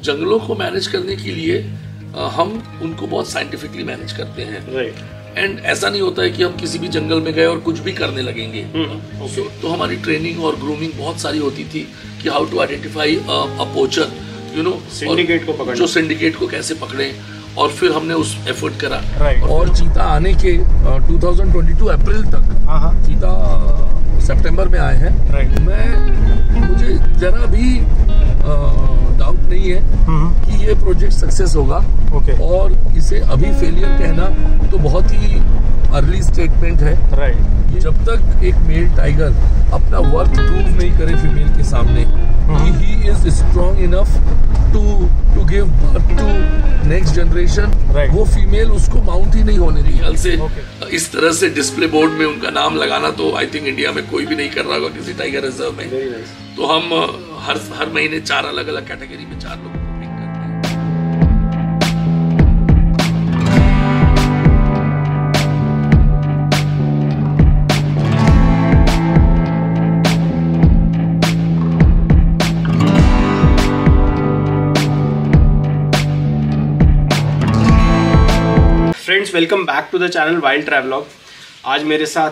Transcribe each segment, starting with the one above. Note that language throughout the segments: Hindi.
जंगलों को मैनेज करने के लिए हम उनको बहुत साइंटिफिकली मैनेज करते हैं। एंड ऐसा नहीं होता है कि हम किसी भी जंगल में गए और कुछ भी करने लगेंगे। तो हमारी ट्रेनिंग और ग्रूमिंग बहुत सारी होती थी कि how to identify a poacher, you know, syndicate को पकड़ना, जो सिंडिकेट को कैसे पकड़े, और फिर हमने उस एफर्ट करा। और चीता आने के 2022 अप्रैल तक, चीता सितंबर में आए हैं। मुझे जरा भी डाउट नहीं है कि ये प्रोजेक्ट सक्सेस होगा। और इसे अभी फेलियर कहना तो बहुत ही अर्ली स्टेटमेंट है। जब तक एक मेल टाइगर अपना वर्थ प्रूव नहीं करे फीमेल के सामने कि he is strong enough to give birth to next generation, वो फीमेल उसको माउंट ही नहीं होने दी। से इस तरह से डिस्प्ले बोर्ड में उनका नाम लगाना तो आई थिंक इंडिया में कोई भी नहीं कर रहा होगा किसी टाइगर रिजर्व में। तो हम हर महीने 4 अलग अलग कैटेगरी में 4 लोगों को पिक करते हैं। Friends, welcome back to the channel wild travelogue. आज मेरे साथ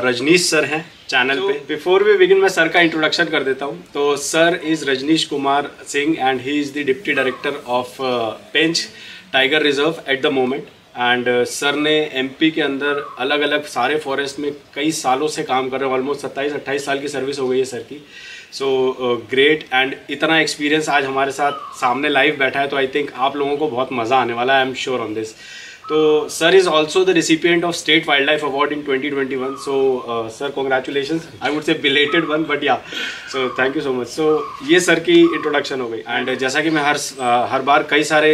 रजनीश सर हैं चैनल पे। बिफोर वी बिगिन मैं सर का इंट्रोडक्शन कर देता हूँ। तो sir is Rajneesh Kumar Singh and he is the deputy director of Pench tiger reserve at the moment. And sir ने एमपी के अंदर अलग अलग सारे फॉरेस्ट में कई सालों से काम कर रहे हैं। ऑलमोस्ट 27-28 साल की सर्विस हो गई है सर की। So great. एंड इतना एक्सपीरियंस आज हमारे साथ सामने लाइव बैठा है, तो आई थिंक आप लोगों को बहुत मज़ा आने वाला है। I am sure on this. तो sir is also the recipient of state wild life award in 2021। So sir congratulations, I would say belated one, but yeah so thank you so much. So ये सर की इंट्रोडक्शन हो गई। एंड जैसा कि मैं हर बार कई सारे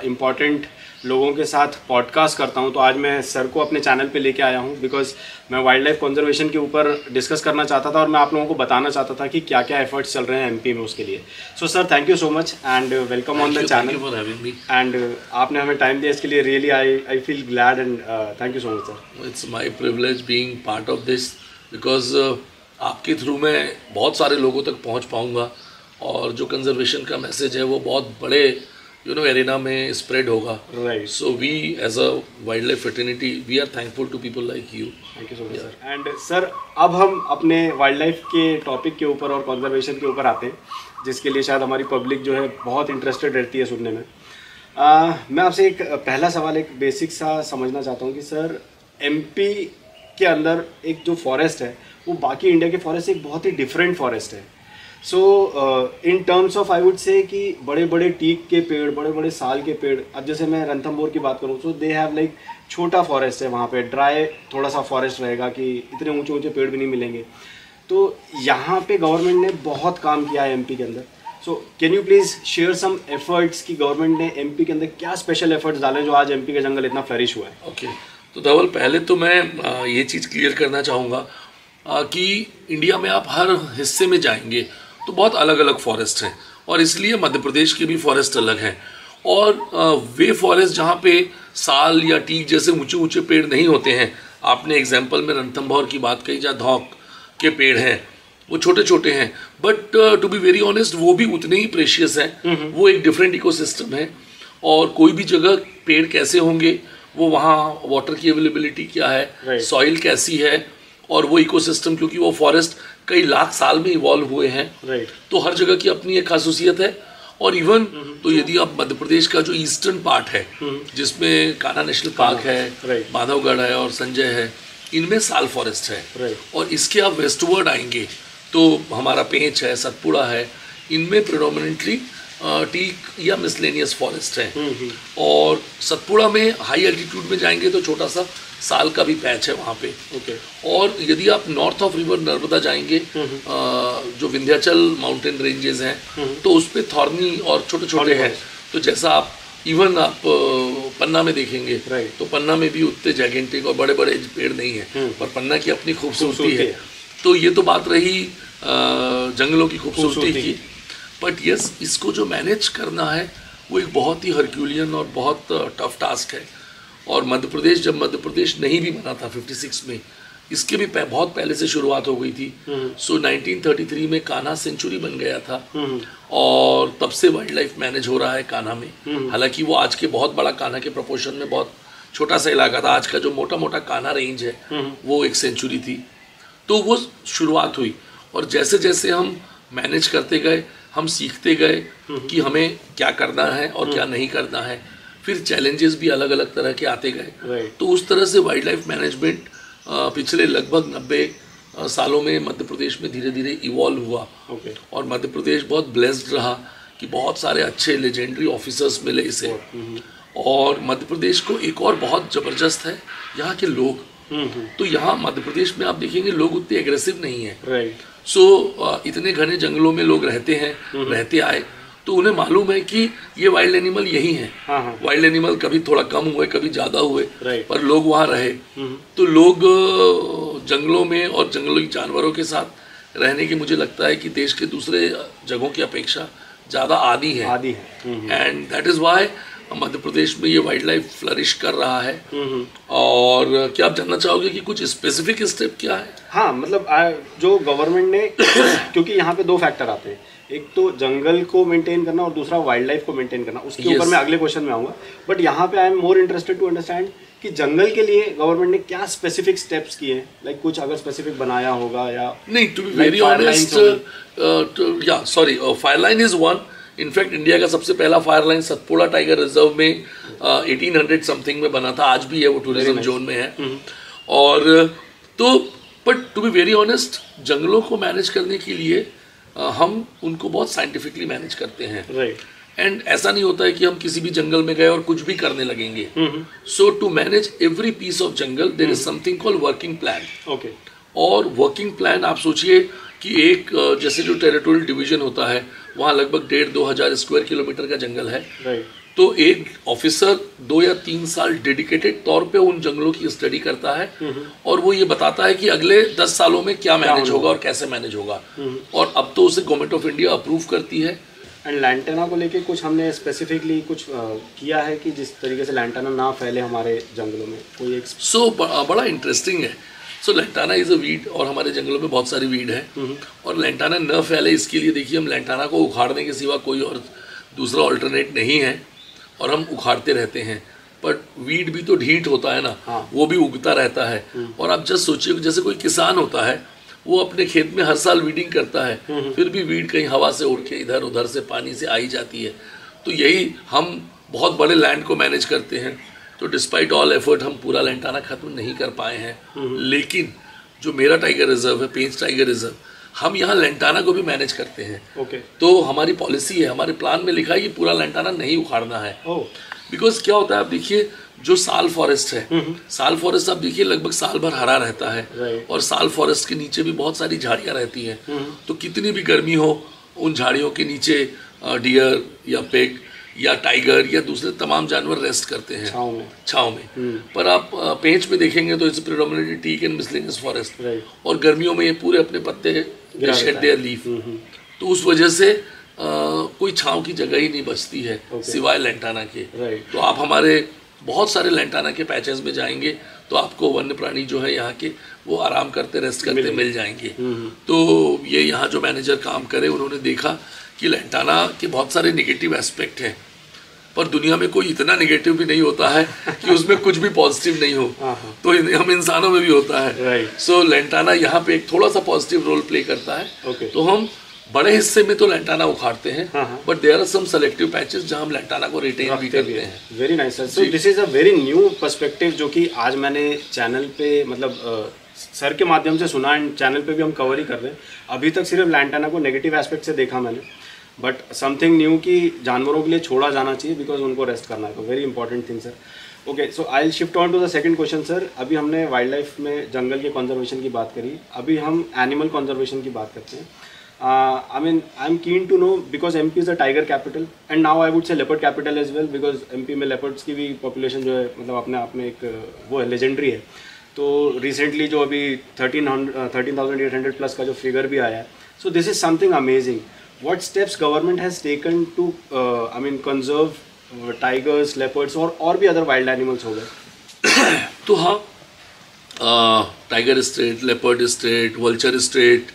इम्पॉर्टेंट लोगों के साथ पॉडकास्ट करता हूं, तो आज मैं सर को अपने चैनल पे लेके आया हूं बिकॉज मैं वाइल्ड लाइफ कंजर्वेशन के ऊपर डिस्कस करना चाहता था और मैं आप लोगों को बताना चाहता था कि क्या क्या एफर्ट्स चल रहे हैं एमपी में उसके लिए। So sir, thank you so much and welcome on the channel. And आपने हमें टाइम दिया इसके लिए really I feel glad and thank you so much sir. It's my privilege being part of this because आपके थ्रू मैं बहुत सारे लोगों तक पहुँच पाऊँगा और जो कंजर्वेशन का मैसेज है वो बहुत बड़े एरिना में स्प्रेड होगा। Right. So we as a wildlife fraternity we are thankful to people like you. Thank you so much sir. And sir, अब हम अपने वाइल्ड लाइफ के टॉपिक के ऊपर और कंजर्वेशन के ऊपर आते हैं, जिसके लिए शायद हमारी पब्लिक जो है बहुत इंटरेस्टेड रहती है सुनने में। मैं आपसे एक पहला सवाल एक बेसिक सा समझना चाहता हूँ कि सर, एमपी के अंदर एक जो फॉरेस्ट है वो बाकी इंडिया के फॉरेस्ट से एक बहुत ही डिफरेंट फॉरेस्ट है। So in terms of I would say कि बड़े बड़े टीक के पेड़, बड़े बड़े साल के पेड़, अब जैसे मैं रणथंभौर की बात करूँ, सो दे हैव लाइक छोटा फॉरेस्ट है वहाँ पे, ड्राई थोड़ा सा फॉरेस्ट रहेगा कि इतने ऊंचे ऊंचे पेड़ भी नहीं मिलेंगे। तो यहाँ पे गवर्नमेंट ने बहुत काम किया है एमपी के अंदर। So can you please share some efforts कि गवर्नमेंट ने एमपी के अंदर क्या स्पेशल एफर्ट्स डाले जो आज एमपी का जंगल इतना फ्लरिश हुआ है? ओके, तो धवल, पहले तो मैं ये चीज़ क्लियर करना चाहूँगा कि इंडिया में आप हर हिस्से में जाएंगे तो बहुत अलग अलग फॉरेस्ट हैं और इसलिए मध्य प्रदेश के भी फॉरेस्ट अलग हैं। और वे फॉरेस्ट जहाँ पे साल या टीक जैसे ऊंचे ऊंचे पेड़ नहीं होते हैं, आपने एग्जांपल में रणथंभौर की बात कही जहाँ धौक के पेड़ हैं, वो छोटे छोटे हैं, but to be very honest वो भी उतने ही प्रेशियस हैं। वो एक डिफरेंट इकोसिस्टम है और कोई भी जगह पेड़ कैसे होंगे, वो वहाँ वाटर की अवेलेबिलिटी क्या है, सॉइल कैसी है, और वो इकोसिस्टम, क्योंकि वो फॉरेस्ट कई लाख साल में इवॉल्व हुए हैं, तो हर जगह की अपनी एक खासियत है। और इवन तो यदि आप मध्य प्रदेश का जो ईस्टर्न पार्ट है जिसमें कान्हा नेशनल पार्क है, माधवगढ़ है और संजय है, इनमें साल फॉरेस्ट है। और इसके आप वेस्टवर्ड आएंगे तो हमारा पेंच है, सतपुड़ा है, इनमें प्रेडोमिनेंटली टीक या मिसलेनियस फॉरेस्ट है। और सतपुड़ा में हाई एल्टीट्यूड में जाएंगे तो छोटा सा साल का भी पैच है वहाँ पे। और यदि आप नॉर्थ ऑफ रिवर नर्मदा जाएंगे, जो विंध्याचल माउंटेन रेंजेस हैं, तो उस पर थॉर्नी और छोटे छोटे हैं। तो जैसा आप इवन आप पन्ना में देखेंगे तो पन्ना में भी उतने जैगेंटिक और बड़े बड़े पेड़ नहीं है, पर पन्ना की अपनी खूबसूरती है। तो ये तो बात रही जंगलों की खूबसूरती की। बट यस, इसको जो मैनेज करना है वो एक बहुत ही हरक्यूलियन और बहुत टफ टास्क है। और मध्य प्रदेश, जब मध्य प्रदेश नहीं भी बना था 56 में, इसके भी बहुत पहले से शुरुआत हो गई थी। सो 1933 में कान्हा सेंचुरी बन गया था और तब से वाइल्ड लाइफ मैनेज हो रहा है कान्हा में। हालांकि वो आज के बहुत बड़ा कान्हा के प्रोपोर्शन में बहुत छोटा सा इलाका था। आज का जो मोटा मोटा कान्हा रेंज है वो एक सेंचुरी थी। तो वो शुरुआत हुई और जैसे जैसे हम मैनेज करते गए, हम सीखते गए कि हमें क्या करना है और क्या नहीं करना है। फिर चैलेंजेस भी अलग अलग तरह के आते गए। तो उस तरह से वाइल्ड लाइफ मैनेजमेंट पिछले लगभग 90 सालों में मध्य प्रदेश में धीरे धीरे इवॉल्व हुआ। और मध्य प्रदेश बहुत ब्लेस्ड रहा कि बहुत सारे अच्छे लेजेंडरी ऑफिसर्स मिले इसे। और मध्य प्रदेश को एक और बहुत ज़बरदस्त है यहाँ के लोग। तो यहाँ मध्य प्रदेश में आप देखेंगे लोग उतने एग्रेसिव नहीं है। सो इतने घने जंगलों में लोग रहते हैं, रहते आए, तो उन्हें मालूम है कि ये वाइल्ड एनिमल यही हैं। वाइल्ड एनिमल कभी थोड़ा कम हुए, कभी ज़्यादा हुए, पर लोग वहाँ रहे। तो लोग जंगलों में और जंगली जानवरों के साथ रहने की मुझे लगता है कि देश के दूसरे जगहों की अपेक्षा ज़्यादा आदी है। And that is why Madhya Pradesh में ये वाइल्ड लाइफ फ्लरिश कर रहा है। और क्या आप जानना चाहोगे कि कुछ स्पेसिफिक स्टेप क्या है? हाँ, मतलब जो गवर्नमेंट ने क्योंकि यहाँ पे दो फैक्टर आते हैं, एक तो जंगल को मेंटेन करना और दूसरा वाइल्ड लाइफ को मेंटेन करना। उसके ऊपर मैं अगले क्वेश्चन में आऊँगा। बट यहाँ पे I am more interested to understand कि जंगल के लिए गवर्नमेंट ने क्या स्पेसिफिक स्टेप्स किए हैं, लाइक कुछ अगर स्पेसिफिक बनाया होगा या नहीं। टू बी वेरी ऑनेस्ट, या sorry, fire line is one. In fact India का सबसे पहला fire line Satpura tiger reserve में 1800 समथिंग में बना था। आज भी है, वो टूरिज्म जोन में है। और तो but to be very honest, जंगलों को मैनेज करने के लिए हम उनको बहुत साइंटिफिकली मैनेज करते हैं। एंड ऐसा नहीं होता है कि हम किसी भी जंगल में गए और कुछ भी करने लगेंगे। So to manage every piece of jungle there is something called working plan. और वर्किंग प्लान आप सोचिए कि एक जैसे जो टेरिटोरियल डिवीजन होता है, वहाँ लगभग 1,500-2 हज़ार स्क्वायर किलोमीटर का जंगल है। तो एक ऑफिसर 2 या 3 साल डेडिकेटेड तौर पे उन जंगलों की स्टडी करता है और वो ये बताता है कि अगले 10 सालों में क्या मैनेज होगा और कैसे मैनेज होगा। और अब तो उसे गवर्नमेंट ऑफ इंडिया अप्रूव करती है। एंड लैंटाना को लेके कुछ हमने स्पेसिफिकली कुछ किया है कि जिस तरीके से लैंटाना ना फैले हमारे जंगलों में, कोई एक बड़ा इंटरेस्टिंग है। सो लैंटाना इज़ अ वीड और हमारे जंगलों में बहुत सारी वीड है। और लैंटाना न फैले इसके लिए देखिए, हम लैंटाना को उखाड़ने के सिवा कोई और दूसरा ऑल्टरनेट नहीं है और हम उखाड़ते रहते हैं। बट वीड भी तो ढीठ होता है ना, वो भी उगता रहता है। और आप जस्ट सोचिए जैसे कोई किसान होता है, वो अपने खेत में हर साल वीडिंग करता है, फिर भी वीड कहीं हवा से उड़ के इधर उधर से पानी से आई जाती है। तो यही हम बहुत बड़े लैंड को मैनेज करते हैं। तो डिस्पाइट ऑल एफर्ट हम पूरा लैंटाना खत्म नहीं कर पाए हैं। लेकिन जो मेरा टाइगर रिजर्व है, पेंच टाइगर रिजर्व, हम यहाँ लैंटाना को भी मैनेज करते हैं। तो हमारी पॉलिसी है, हमारे प्लान में लिखा है कि पूरा लैंटाना नहीं उखाड़ना है। बिकॉज क्या होता है, आप देखिए जो साल फॉरेस्ट है, साल फॉरेस्ट आप देखिए लगभग साल भर हरा रहता है। और साल फॉरेस्ट के नीचे भी बहुत सारी झाड़ियाँ रहती हैं। तो कितनी भी गर्मी हो, उन झाड़ियों के नीचे डियर या पिग या टाइगर या दूसरे तमाम जानवर रेस्ट करते हैं छाँव में। पर आप पेंच में देखेंगे तो it's predominantly teak and miscellaneous forest. और गर्मियों में ये पूरे अपने पत्ते शेड देयर लीफ। तो उस वजह से कोई छाँव की जगह ही नहीं बचती है सिवाय लैंटाना के। तो आप हमारे बहुत सारे लैंटाना के पैचेस में जाएंगे तो आपको वन्य प्राणी जो है यहाँ के वो आराम करते रेस्ट करते मिल जाएंगे। तो ये यहाँ जो मैनेजर काम करे, उन्होंने देखा कि लैंटाना के बहुत सारे नेगेटिव एस्पेक्ट हैं, पर दुनिया में कोई इतना नेगेटिव भी नहीं होता है कि उसमें कुछ भी पॉजिटिव नहीं हो। तो हम इंसानों में भी होता है। सो लैंटाना यहाँ पे एक थोड़ा सा पॉजिटिव रोल प्ले करता है। तो हम बड़े हिस्से में तो लैंटाना उखाड़ते हैं, but there are some selective patches जहां हम लैंटाना को रिटेन भी करते हैं। Very nice sir. So this is a very new perspective जो कि आज मैंने चैनल पे मतलब सर के माध्यम से सुना एंड चैनल पे भी हम कवर ही कर रहे हैं। अभी तक सिर्फ लैंटाना को नेगेटिव एस्पेक्ट से देखा मैंने, बट समथिंग न्यू कि जानवरों के लिए छोड़ा जाना चाहिए बिकॉज उनको रेस्ट करना है। तो very important thing sir. Okay, so I will shift on to the second question sir. अभी हमने वाइल्ड लाइफ में जंगल के कंजर्वेशन की बात करी, अभी हम एनिमल कंजर्वेशन की बात करते हैं। I mean, I'm keen to know because MP is a tiger capital and now I would say leopard capital as well because MP में leopards की भी population जो है मतलब अपने आप में एक वो है, legendary है। तो recently जो अभी 13,800 प्लस का जो फिगर भी आया है, so this is something amazing. What steps government has taken to I mean conserve tigers, leopards और भी other wild animals हो गए? तो हाँ, tiger state, leopard state, vulture state,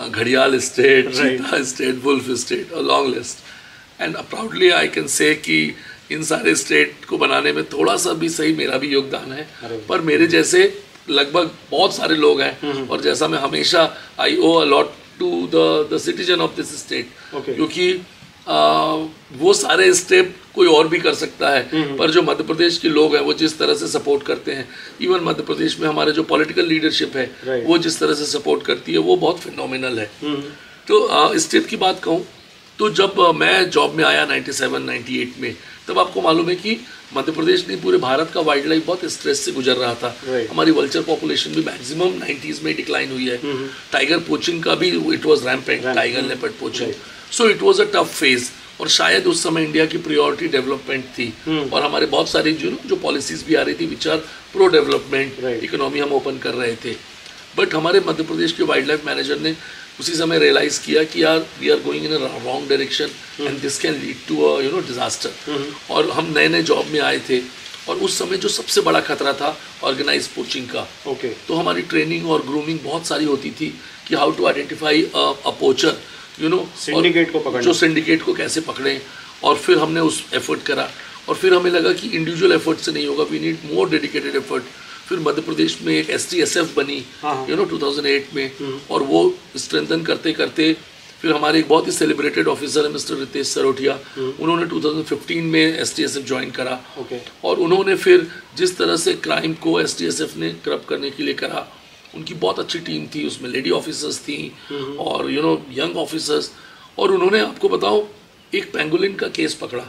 घड़ियाल state, cheetah state, wolf state, a long list. And proudly I can say कि इन सारे स्टेट को बनाने में थोड़ा सा भी सही मेरा भी योगदान है, पर मेरे जैसे लगभग बहुत सारे लोग हैं। और जैसा मैं हमेशा I owe a lot to the citizen of this state, क्योंकि वो सारे स्टेप कोई और भी कर सकता है, पर जो मध्य प्रदेश के लोग हैं वो जिस तरह से सपोर्ट करते हैं, इवन मध्य प्रदेश में हमारे जो पॉलिटिकल लीडरशिप है वो जिस तरह से सपोर्ट करती है, वो बहुत फिनोमिनल है। तो स्टेट की बात कहूँ तो जब मैं जॉब में आया 97-98 में, तब आपको मालूम है कि मध्य प्रदेश नहीं पूरे भारत का वाइल्ड लाइफ बहुत स्ट्रेस से गुजर रहा था। हमारी वल्चर पॉपुलेशन भी मैक्सिमम 90s में डिक्लाइन हुई है। टाइगर पोचिंग का भी it was rampant, tiger leopard poaching, so it was a tough phase. और शायद उस समय इंडिया की प्रायोरिटी डेवलपमेंट थी, और हमारे बहुत सारी जो पॉलिसीज भी आ रही थी which are pro development, economy हम ओपन कर रहे थे। बट हमारे मध्य प्रदेश के वाइल्ड लाइफ मैनेजर ने उसी समय रियलाइज किया कि यार we are going in a wrong direction and this can lead to a disaster. और हम नए नए जॉब में आए थे, और उस समय जो सबसे बड़ा खतरा था ऑर्गेनाइज पोचिंग का। तो हमारी ट्रेनिंग और ग्रूमिंग बहुत सारी होती थी कि how to identify a poacher, syndicate को पकड़ना, जो सिंडिकेट को कैसे पकड़ें। और फिर हमने उस एफर्ट करा, और फिर हमें लगा कि इंडिविजुअल एफर्ट से नहीं होगा, we need more dedicated effort. फिर मध्य प्रदेश में एक STSF बनी 2008 में, और वो स्ट्रेंथन करते करते फिर हमारे एक बहुत ही सेलिब्रेटेड ऑफिसर है मिस्टर रितेश सरोठिया, उन्होंने 2015 में STSF ज्वाइन करा। और उन्होंने फिर जिस तरह से क्राइम को STSF ने करप्ट करने के लिए करा, उनकी बहुत अच्छी टीम थी, उसमें लेडी ऑफिसर्स थी और यंग ऑफिसर्स। और उन्होंने, आपको बताऊं, एक पेंगोलिन का केस पकड़ा।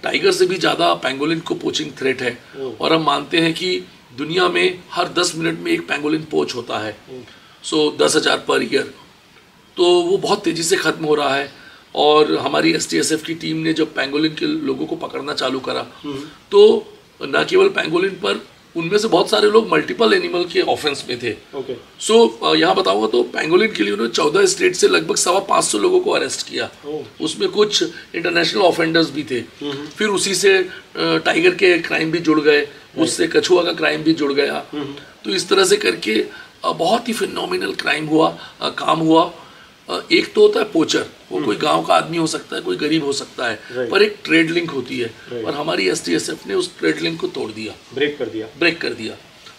टाइगर से भी ज़्यादा पेंगोलिन को पोचिंग थ्रेट है, और हम मानते हैं कि दुनिया में हर 10 मिनट में एक पेंगोलिन पोच होता है, सो 10,000 पर ईयर। तो वो बहुत तेज़ी से ख़त्म हो रहा है। और हमारी STSF की टीम ने जब पेंगोलिन के लोगों को पकड़ना चालू करा, तो न केवल पेंगोलिन पर, उनमें से बहुत सारे लोग मल्टीपल एनिमल के ऑफेंस में थे। सो यहाँ बताऊंगा तो पेंगोलिन के लिए उन्होंने 14 स्टेट से लगभग 550 लोगों को अरेस्ट किया। उसमें कुछ इंटरनेशनल ऑफेंडर्स भी थे। फिर उसी से टाइगर के क्राइम भी जुड़ गए, उससे कछुआ का क्राइम भी जुड़ गया। तो इस तरह से करके बहुत ही फिनोमिनल काम हुआ। एक तो होता है पोचर, वो कोई गांव का आदमी हो सकता है, कोई गरीब हो सकता है, पर एक ट्रेड लिंक होती है, और हमारी STSF ने उस ट्रेड लिंक को तोड़ दिया, ब्रेक कर दिया।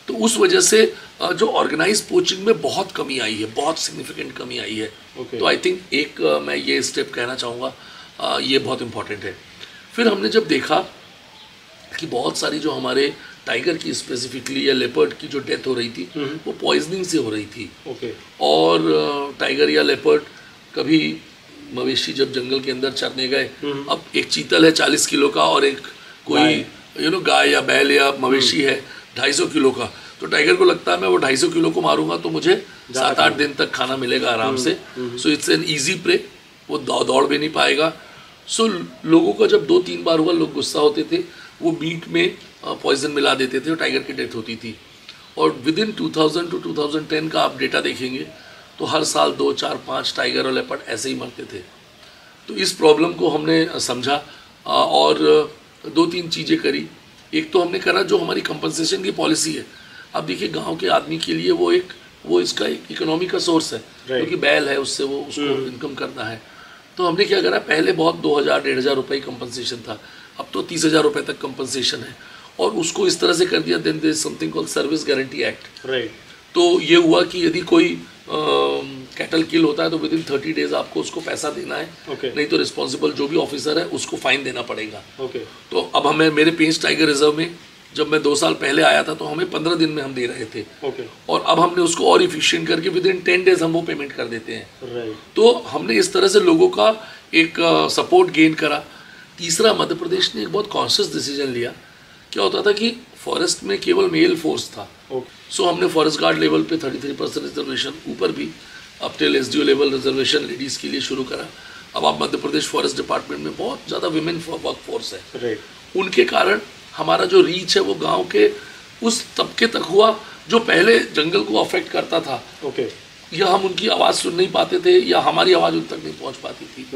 तो उस वजह से जो ऑर्गेनाइज पोचिंग में बहुत कमी आई है, बहुत सिग्निफिकेंट कमी आई है। तो आई थिंक एक मैं ये स्टेप कहना चाहूँगा, ये बहुत इम्पोर्टेंट है। फिर हमने जब देखा कि बहुत सारी जो हमारे टाइगर की स्पेसिफिकली या लेपर्ड की जो डेथ हो रही थी, वो पॉइजनिंग से हो रही थी। और टाइगर या लेपर्ड, कभी मवेशी जब जंगल के अंदर चरने गए, अब एक चीतल है 40 किलो का, और एक कोई गाय या बैल या मवेशी है 250 किलो का, तो टाइगर को लगता है मैं वो 250 किलो को मारूंगा तो मुझे 7-8 दिन तक खाना मिलेगा आराम से। So it's an easy prey, वो दौड़ भी नहीं पाएगा। सो लोगों का जब 2-3 बार हुआ, लोग गुस्सा होते थे, वो मीट में पॉइजन मिला देते थे और टाइगर की डेथ होती थी। और विद इन 2000 to 2010 का आप डेटा देखेंगे तो हर साल 2, 4, 5 टाइगर और लेपर्ड ऐसे ही मरते थे। तो इस प्रॉब्लम को हमने समझा और 2-3 चीज़ें करी। एक तो हमने करा जो हमारी कंपनसेशन की पॉलिसी है। अब देखिए गांव के आदमी के लिए वो इसका एक इकोनॉमी का सोर्स है, क्योंकि बैल है, उससे वो उसको इनकम करना है। तो हमने क्या करा, पहले बहुत 2,000-1,500 रुपये कंपनसेशन था, अब तो 30,000 रुपये तक कंपनसेशन है। और उसको इस तरह से कर दिया, then there is something called service guarantee act. तो ये हुआ कि यदि कोई कैटल किल होता है तो विद इन 30 डेज आपको उसको पैसा देना है, नहीं तो रिस्पॉन्सिबल जो भी ऑफिसर है उसको फाइन देना पड़ेगा। तो अब हमें, मेरे पेंच टाइगर रिजर्व में जब मैं 2 साल पहले आया था तो हमें 15 दिन में हम दे रहे थे, और अब हमने उसको और इफिशिएंट करके विद इन 10 डेज हम वो पेमेंट कर देते हैं। तो हमने इस तरह से लोगों का एक सपोर्ट गेन करा। तीसरा, मध्य प्रदेश ने एक बहुत कॉन्शियस डिसीजन लिया। क्या होता था कि फॉरेस्ट में केवल मेल फोर्स था, सो हमने फॉरेस्ट गार्ड लेवल पे 33% रिजर्वेशन, ऊपर भी अब till SDO level reservation ladies के लिए शुरू करा। अब आप मध्य प्रदेश फॉरेस्ट डिपार्टमेंट में बहुत ज़्यादा विमेन वर्क फोर्स है। उनके कारण हमारा जो रीच है वो गांव के उस तबके तक हुआ जो पहले जंगल को अफेक्ट करता था, या हम उनकी आवाज़ सुन नहीं पाते थे, या हमारी आवाज़ उन तक नहीं पहुँच पाती थी।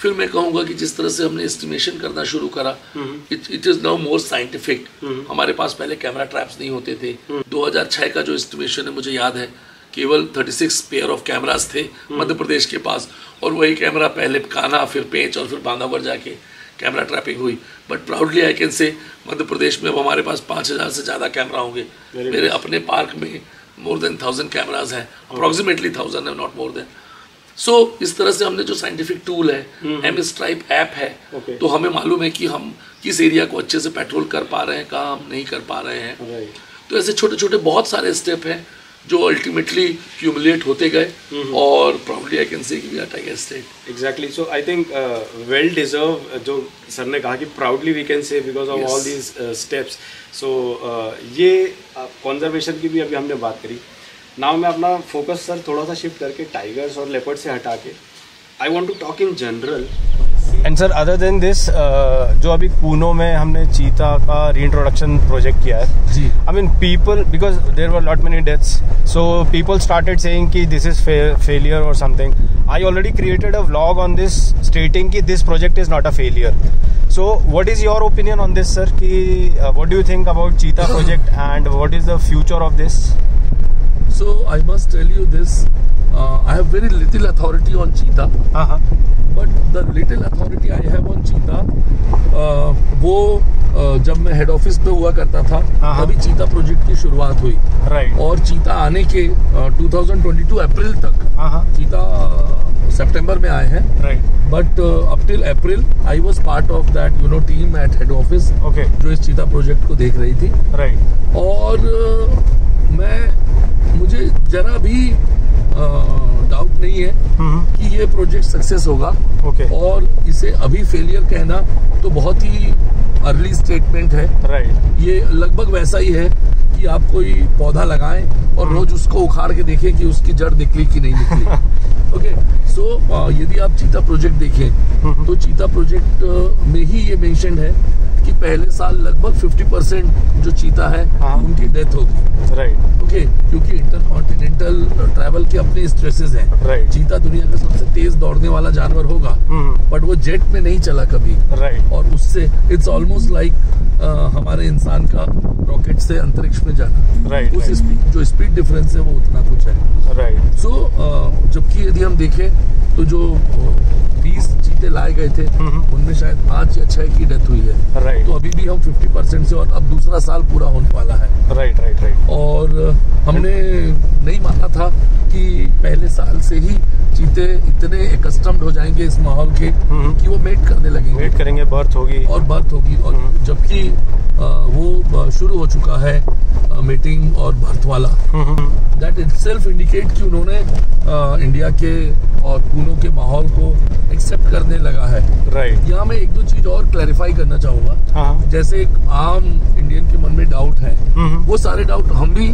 फिर मैं कहूँगा कि जिस तरह से हमने एस्टिमेशन करना शुरू करा, it is now more scientific. हमारे पास पहले कैमरा ट्रैप्स नहीं होते थे। 2006 का जो एस्टिमेशन है मुझे याद है, केवल 36 पेयर ऑफ कैमरास थे मध्य प्रदेश के पास, और वही कैमरा पहले काना, फिर पेंच और फिर बांधावर जाके कैमरा ट्रैपिंग हुई। बट प्राउडली आई कैन से मध्य प्रदेश में अब हमारे पास 5000 से ज़्यादा कैमरा होंगे। मेरे अपने पार्क में मोर देन 1000 कैमराज हैं, अप्रॉक्सीमेटली 1000 है, नॉट मोर देन। सो इस तरह से हमने जो साइंटिफिक टूल है, M-Stripe ऐप है, तो हमें मालूम है कि हम किस एरिया को अच्छे से पेट्रोल कर पा रहे हैं, कहाँ हम नहीं कर पा रहे हैं। तो ऐसे छोटे छोटे बहुत सारे स्टेप हैं जो अल्टीमेटली क्यूमुलेट होते गए, और प्राउडली आई कैन से कि we are tiger state. Exactly, so I think well deserve, जो सर ने कहा कि proudly we can say because of all these steps. So ये कंजर्वेशन की भी अभी हमने बात करी। नाउ मैं अपना फोकस सर थोड़ा सा शिफ्ट करके टाइगर्स और लेपर्ड से हटा के I want to talk in general. And sir other than this, जो अभी कूनो में हमने चीता का रीइंट्रोडक्शन प्रोजेक्ट किया है जी, I mean people, because there were lot many deaths, so people started saying कि दिस इज फेलियर और something. I already created a vlog on this stating कि this project is not a failure. So what is your opinion on this, sir? What do you think about Cheetah project and what is the future of this? So I must tell you this, I have very little authority on Cheetah, but the little authority I have on Cheetah, वो जब मैं हेड ऑफिस पे हुआ करता था तभी चीता प्रोजेक्ट की शुरुआत हुई, राइट। और चीता आने के 2022 अप्रैल तक, चीता सितंबर में आए हैं, right, but up till April I was part of that team at head office, okay, जो इस चीता प्रोजेक्ट को देख रही थी, राइट। और मुझे जरा भी डाउट नहीं है कि ये प्रोजेक्ट सक्सेस होगा, ओके। और इसे अभी फेलियर कहना तो बहुत ही अर्ली स्टेटमेंट है, राइट। ये लगभग वैसा ही है कि आप कोई पौधा लगाएं और रोज उसको उखाड़ के देखें कि उसकी जड़ निकली कि नहीं निकली। ओके, सो यदि आप चीता प्रोजेक्ट देखें तो चीता प्रोजेक्ट में ही ये मेंशन है कि पहले साल लगभग 50% जो चीता है उनकी डेथ होगी, राइट, ओके, क्योंकि इंटरकॉन्टिनेंटल ट्रैवल के अपने स्ट्रेसेस हैं, राइट। चीता दुनिया का सबसे तेज दौड़ने वाला जानवर होगा, बट वो जेट में नहीं चला कभी, राइट, और उससे इट्स ऑलमोस्ट लाइक हमारे इंसान का रॉकेट से अंतरिक्ष में जाना, राइट, उस जो स्पीड डिफरेंस है वो उतना कुछ है, राइट। सो जबकि यदि हम देखें तो जो 20 चीते लाए गए थे उनमें शायद 5 या 6 की डेथ हुई है, राइट। तो अभी भी हम 50% से, और अब दूसरा साल पूरा होने वाला है, राइट, राइट, राइट। और हमने नहीं माना था कि पहले साल से ही चीते इतने एकस्टम्ड हो जाएंगे इस माहौल के कि वो मेट करने लगेंगे, मेट करेंगे, बर्थ होगी, और जबकि वो शुरू हो चुका है मीटिंग और बर्थ वाला, दैट इटसेल्फ इंडिकेट कि उन्होंने इंडिया के और कूनो के माहौल को एक्सेप्ट करने लगा है, राइट। यहाँ मैं एक दो चीज और क्लैरिफाई करना चाहूंगा, जैसे एक आम इंडियन के मन में डाउट है, वो सारे डाउट हम भी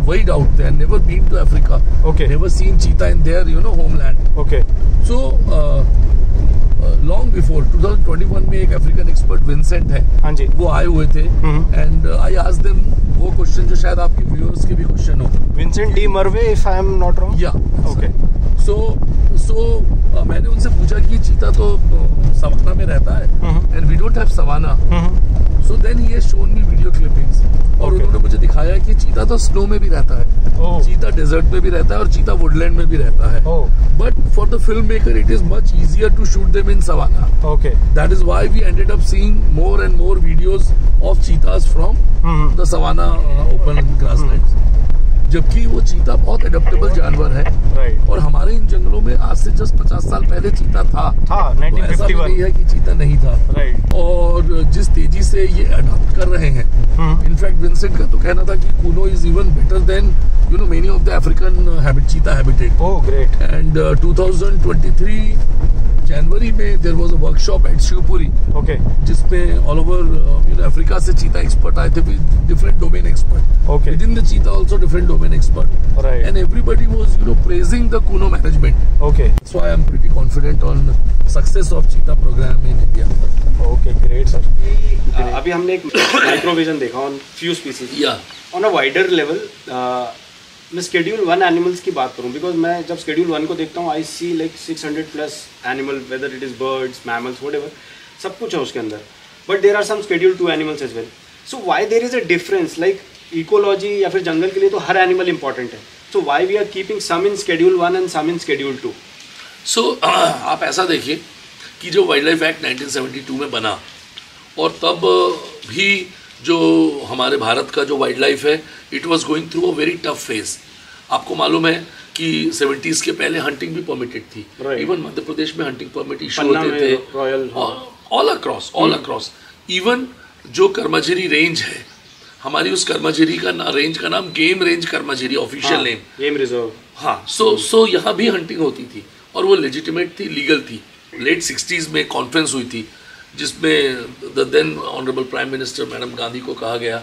वही डाउट थे, never been to Africa, okay, never seen cheetah in their homeland, okay. So long before 2021 में एक अफ्रीकन एक्सपर्ट विंसेंट है, हाँ जी, वो आए हुए थे, एंड आई आस्क्ड देम वो क्वेश्चन जो शायद आपके व्यूअर्स के भी क्वेश्चन हो, Vincent D Merwe, if I am not wrong, या, ओके। सो मैंने उनसे पूछा कि चीता तो सवाना में रहता है, and we don't have savanna, so then he has shown me video clippings, और उन्होंने मुझे दिखाया कि चीता तो स्नो में भी रहता है, चीता डेजर्ट में भी रहता है, और चीता वुडलैंड में भी रहता है, but for the film maker it is much easier to shoot them in savanna, okay, that is why we ended up seeing more and more videos of cheetahs from the savanna open grasslands, जबकि वो चीता बहुत एडेप्टेबल जानवर है, राइट। और हमारे इन जंगलों में आज से जस्ट 50 साल पहले चीता था 1951, तो ऐसा नहीं है कि चीता नहीं था, राइट। और जिस तेजी से ये अडॉप्ट कर रहे हैं, इनफैक्ट विंसेंट का तो कहना था कि Kuno is even better than many of the African cheetah habitat, oh great. And 2023 जनवरी में there was a workshop at Shivpuri, okay, जिसमें ऑल ओवर अफ्रीका से चीता एक्सपर्ट आए थे, different domain expert, okay, with in the cheetah also different domain expert, right, and everybody was praising the Kuno management, okay, so I am pretty confident on success of cheetah program in India. Okay, great sir. अभी हमने एक माइक्रोविजन देखा ऑन फ्यू स्पीसीज, या ऑन अ वाइडर लेवल मैं शेड्यूल 1 एनिमल्स की बात करूं, बिकॉज मैं जब शेड्यूल 1 को देखता हूं I see like 600+ animal, whether it is birds, mammals, whatever, सब कुछ है उसके अंदर. But there are some schedule 2 animals as well. So why there is a difference? Like ecology या फिर जंगल के लिए तो हर एनिमल इंपॉर्टेंट है. So why we are keeping some in schedule 1 and some in schedule 2? सो आप ऐसा देखिए कि जो वाइल्ड लाइफ एक्ट 1972 में बना, और तब भी जो हमारे भारत का जो वाइल्ड लाइफ है, it was going through a very tough phase. आपको मालूम है कि 70s के पहले हंटिंग भी परमिटेड थी. इवन मध्य प्रदेश में हंटिंग परमिट इशू होते थे ऑल अक्रॉस. इवन जो कर्मझेरी रेंज है हमारी, उस कर्मझेरी का रेंज का नाम game range Karmajhiri, official name, game reserve. हाँ, सो यहाँ भी हंटिंग होती थी और वो लेजिटिमेट थी, लीगल थी. लेट 60s में कॉन्फ्रेंस हुई थी जिसमें the then honourable prime minister madam Gandhi को कहा गया,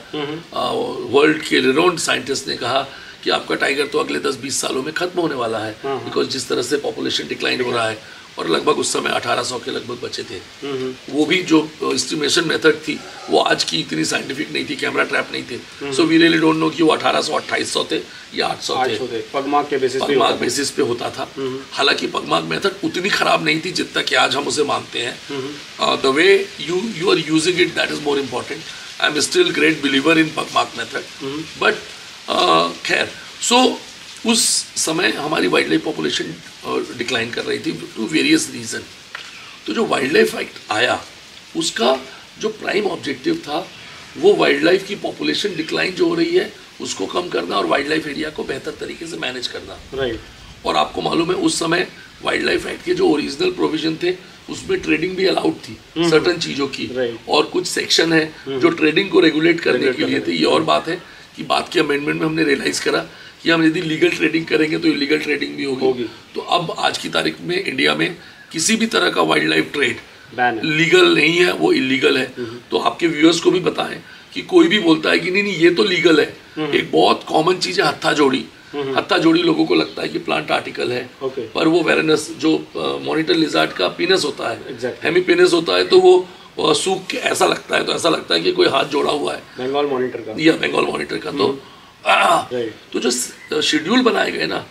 वर्ल्ड के रिनोन्ड साइंटिस्ट ने कहा कि आपका टाइगर तो अगले 10-20 सालों में खत्म होने वाला है, बिकॉज जिस तरह से पॉपुलेशन डिक्लाइन हो रहा है. और लगभग उस समय 1800 के लगभग बचे थे. वो भी जो एस्टिमेशन मेथड थी वो आज की इतनी साइंटिफिक नहीं थी, कैमरा ट्रैप नहीं थे. So we really don't know कि वो 1800-2800 थे या 800 थे. पगमार्क के बेसिस पे होता था. हालांकि पगमार्क मेथड उतनी खराब नहीं थी जितना कि आज हम उसे मानते हैं. The way you are using it, that is more important. I am still great believer in pugmark method. But खैर, सो उस समय हमारी वाइल्ड लाइफ पॉपुलेशन डिक्लाइन कर रही थी टू वेरियस रीज़न. तो जो वाइल्ड लाइफ एक्ट आया उसका जो प्राइम ऑब्जेक्टिव था वो वाइल्ड लाइफ की पॉपुलेशन डिक्लाइन जो हो रही है उसको कम करना और वाइल्ड लाइफ एरिया को बेहतर तरीके से मैनेज करना. राइट. और आपको मालूम है उस समय वाइल्ड लाइफ एक्ट के जो ओरिजिनल प्रोविजन थे उसमें ट्रेडिंग भी अलाउड थी सर्टन चीज़ों की. और कुछ सेक्शन है जो ट्रेडिंग को रेगुलेट करने के लिए थे. ये और बात है कि बाद के अमेंडमेंट में हमने रियलाइज़ करा कि हम यदि लीगल ट्रेडिंग करेंगे तो इलीगल ट्रेडिंग भी होगी. तो अब आज की तारीख में इंडिया में किसी भी तरह का वाइल्ड लाइफ ट्रेड लीगल नहीं है, वो इलीगल है. तो आपके व्यूअर्स को भी बताएं कि कोई भी बोलता है कि नहीं ये तो लीगल है. एक बहुत कॉमन चीज़ है हत्था जोड़ी. हत्था जोड़ी लोगों को लगता है कि प्लांट आर्टिकल है, पर वो वेरेनस जो मॉनिटर लिजार्ड का पीनस होता है, हेमी पीनस होता है, तो वो सूख के ऐसा लगता है, तो ऐसा लगता है कि कोई हाथ जोड़ा हुआ है. बंगाल मॉनिटर का या बंगाल मॉनिटर का. तो जो शेड्यूल बनाए गए ना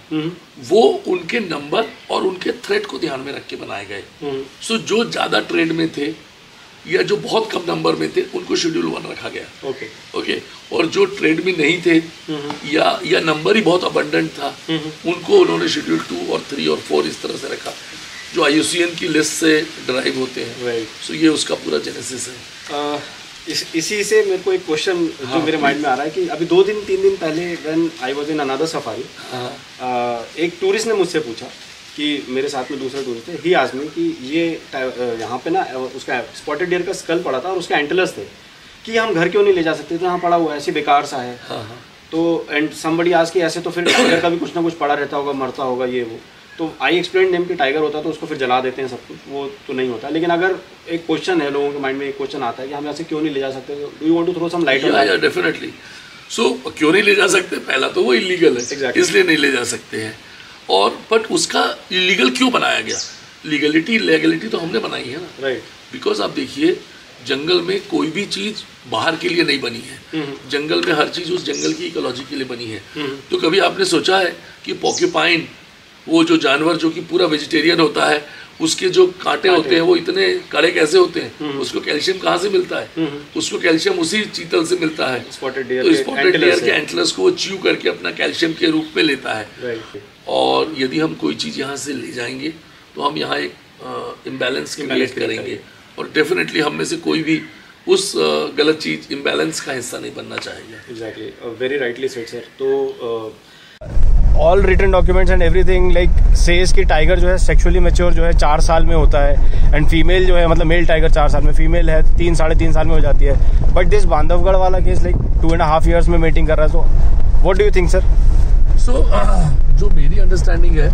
वो उनके नंबर और उनके थ्रेट को ध्यान में रख के बनाए गए. सो जो ज़्यादा ट्रेड में थे या जो बहुत कम नंबर में थे उनको शेड्यूल 1 रखा गया. ओके. और जो ट्रेड में नहीं थे या नंबर ही बहुत अबंडेंट था उनको उन्होंने शेड्यूल 2 और 3 और 4 इस तरह से रखा जो IUCN की लिस्ट से ड्राइव होते हैं. सो ये उसका पूरा जेनेसिस है. इसी से मेरे को एक क्वेश्चन जो मेरे माइंड में आ रहा है कि अभी 2-3 दिन पहले when I was in another safari, एक टूरिस्ट ने मुझसे पूछा कि मेरे साथ में दूसरा टूरिस्ट है, ही आस्क्ड मी कि ये यहाँ पे ना उसका स्पॉटेड डियर का स्कल पड़ा था और उसके एंटलर्स थे कि हम घर क्यों नहीं ले जा सकते, तो यहाँ पड़ा हुआ है ऐसे बेकार सा है. तो एंड समबडी आस्क्ड कि ऐसे तो फिर टाइगर का भी कुछ ना कुछ पड़ा रहता होगा, मरता होगा ये वो. तो आई एक्सप्लेन नेम कि टाइगर होता तो उसको फिर जला देते हैं सब कुछ, वो तो नहीं होता. लेकिन अगर एक क्वेश्चन है लोगों के माइंड में, एक क्वेश्चन आता है कि हम ऐसे क्यों नहीं ले जा सकते, do you want to throw some light on that? Definitely. So क्यों नहीं ले जा सकते, पहला तो वो इलीगल है, इसलिए नहीं ले जा सकते हैं. और बट उसका इलीगल क्यों बनाया गया? लीगलिटी तो हमने बनाई है ना. राइट. बिकॉज आप देखिए जंगल में कोई भी चीज़ बाहर के लिए नहीं बनी है. जंगल में हर चीज़ उस जंगल की इकोलॉजी के लिए बनी है. तो कभी आपने सोचा है कि पॉक्यूपाइन, वो जो जानवर जो कि पूरा वेजिटेरियन होता है, उसके जो कांटे होते हैं वो इतने कड़े कैसे होते हैं? उसको कैल्शियम कहाँ से मिलता है? उसको कैल्शियम उसी चीतल से मिलता है. स्पॉटेड डियर के एंटलर्स को वो च्यू करके अपना कैल्शियम के रूप में लेता है. और यदि हम कोई चीज़ यहाँ से ले जाएंगे तो हम यहाँ एक इम्बैलेंस क्रिएट करेंगे. और डेफिनेटली हम में से कोई भी उस गलत चीज़ इम्बैलेंस का हिस्सा नहीं बनना चाहेगा. Exactly. Very rightly said sir. तो all written documents and everything like says कि टाइगर जो है सेक्सुअली मैच्योर जो है 4 साल में होता है, एंड फीमेल जो है मतलब मेल टाइगर 4 साल में, फीमेल है 3-3.5 साल में हो जाती है. बट दिस बांधवगढ़ वाला केस लाइक 2.5 years में मीटिंग कर रहा है. So what do you think sir? So जो मेरी अंडरस्टैंडिंग है,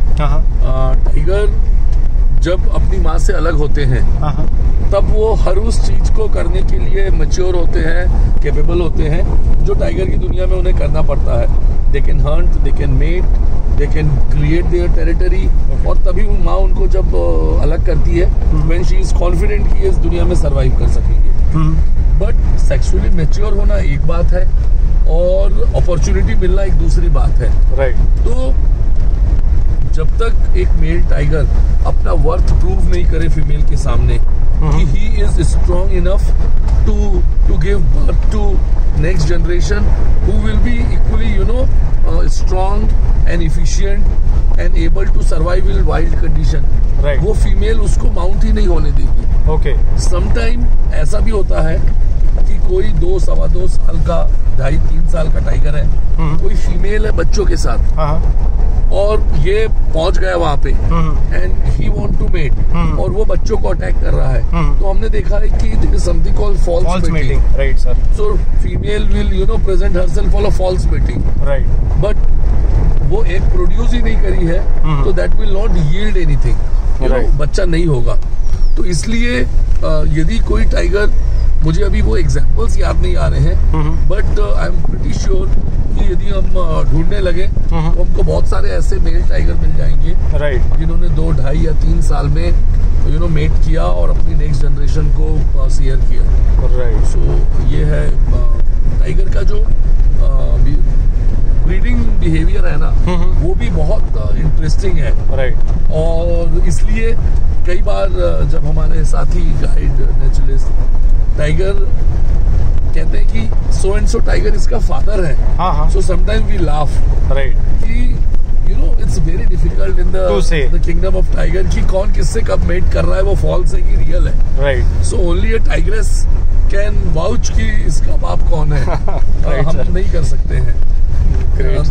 टाइगर जब अपनी माँ से अलग होते हैं तब वो हर उस चीज को करने के लिए मैच्योर होते हैं, कैपेबल होते हैं जो टाइगर की दुनिया में उन्हें करना पड़ता है. They can hunt, they can mate, they can create their territory. और तभी माँ उनको जब अलग करती है व्हेन शी इज कॉन्फिडेंट कि इस दुनिया में सर्वाइव कर सकेंगे. बट सेक्सुअली मैच्योर होना एक बात है और अपॉर्चुनिटी मिलना एक दूसरी बात है। राइट। तो जब तक एक मेल टाइगर अपना वर्थ प्रूव नहीं करे फीमेल के सामने कि he is strong enough to give birth to next generation who will be equally strong and efficient and able to survive in wild condition, वो फीमेल उसको माउंट ही नहीं होने देगी। ओके। समटाइम ऐसा भी होता है कि कोई 2 सवा 2 साल का 2.5-3 साल का टाइगर है, कोई फीमेल है बच्चों के साथ और ये पहुंच गया वहां पे and he want to mate और वो बच्चों को अटैक कर रहा है, तो हमने देखा है कि there is something called false mating. Right sir. So female will present herself for a false mating. Right. But वो एक प्रोड्यूस ही नहीं करी है तो that will not yield anything, बच्चा नहीं होगा। तो इसलिए यदि कोई टाइगर, मुझे अभी वो एग्जांपल्स याद नहीं आ रहे हैं, but I am pretty sure कि यदि हम ढूंढने लगे तो हमको बहुत सारे ऐसे मेल टाइगर मिल जाएंगे जिन्होंने 2, 2.5 या 3 साल में मेट किया और अपनी नेक्स्ट जनरेशन को शेयर किया। सो ये है टाइगर का जो ब्रीडिंग बिहेवियर है ना, वो भी बहुत इंटरेस्टिंग है। और इसलिए कई बार जब हमारे साथी गाइड नेचुरलिस्ट टाइगर कहते हैं कि सो एंड सो टाइगर इसका फादर है, सो समटाइम वी लाफ कि it's very difficult in the kingdom of tiger कि कौन किससे कब मेट कर रहा है, वो फॉल्स है कि रियल है। So only a tigress can vouch कि इसका बाप कौन है। हम नहीं कर सकते हैं।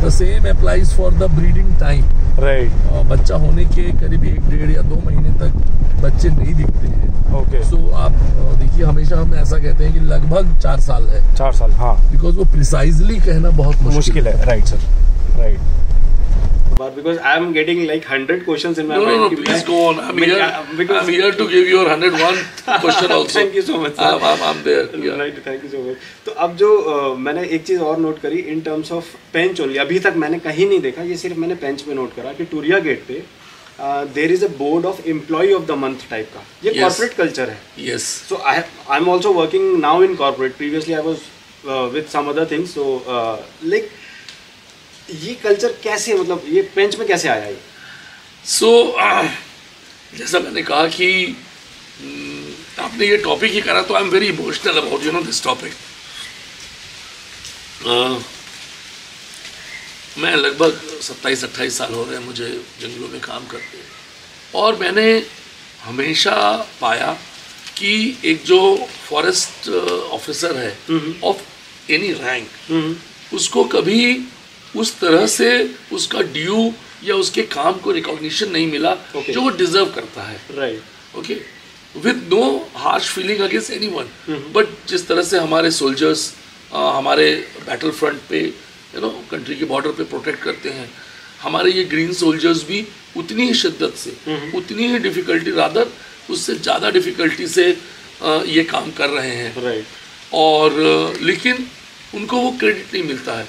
The same applies for the breeding time. बच्चा होने के करीब 1, 1.5 या 2 महीने तक बच्चे नहीं दिखते हैं। सो आप देखिए, हमेशा हम ऐसा कहते हैं कि लगभग 4 साल है। 4 साल, हाँ। बिकॉज वो प्रिसाइजली कहना बहुत मुश्किल है। Right sir, right. But because I am getting like 100 questions in my mind. No, please go on. I'm here to give you your 101 question also. Thank you so much, sir. I'm there. Yeah. Right, thank you so much. तो अब जो मैंने एक चीज़ और नोट करी in terms of Pench only, अभी तक मैंने कहीं नहीं देखा, ये सिर्फ मैंने पेंच पे नोट करा कि टूरिया गेट पे there is a board of employee of the month type का, ये corporate culture है। Yes. So I'm also working now in corporate. Previously I was with some other things. So like ये कल्चर कैसे, मतलब ये पेंच में कैसे आया ये? सो जैसा मैंने कहा कि आपने ये टॉपिक ही करा, तो I am very emotional about this topic. मैं लगभग 27-28 साल हो रहे हैं मुझे जंगलों में काम करते हैं, और मैंने हमेशा पाया कि एक जो फॉरेस्ट ऑफिसर है ऑफ एनी रैंक, उसको कभी उस तरह से उसका ड्यू या उसके काम को रिकॉग्निशन नहीं मिला जो वो डिजर्व करता है। Right. Okay, with no harsh feeling against anyone, but जिस तरह से हमारे सोल्जर्स हमारे बैटल फ्रंट पे कंट्री के बॉर्डर पे प्रोटेक्ट करते हैं, हमारे ये ग्रीन सोल्जर्स भी उतनी ही शिद्दत से, उतनी ही डिफिकल्टी, रादर उससे ज़्यादा डिफिकल्टी से ये काम कर रहे हैं। और लेकिन उनको वो क्रेडिट नहीं मिलता है।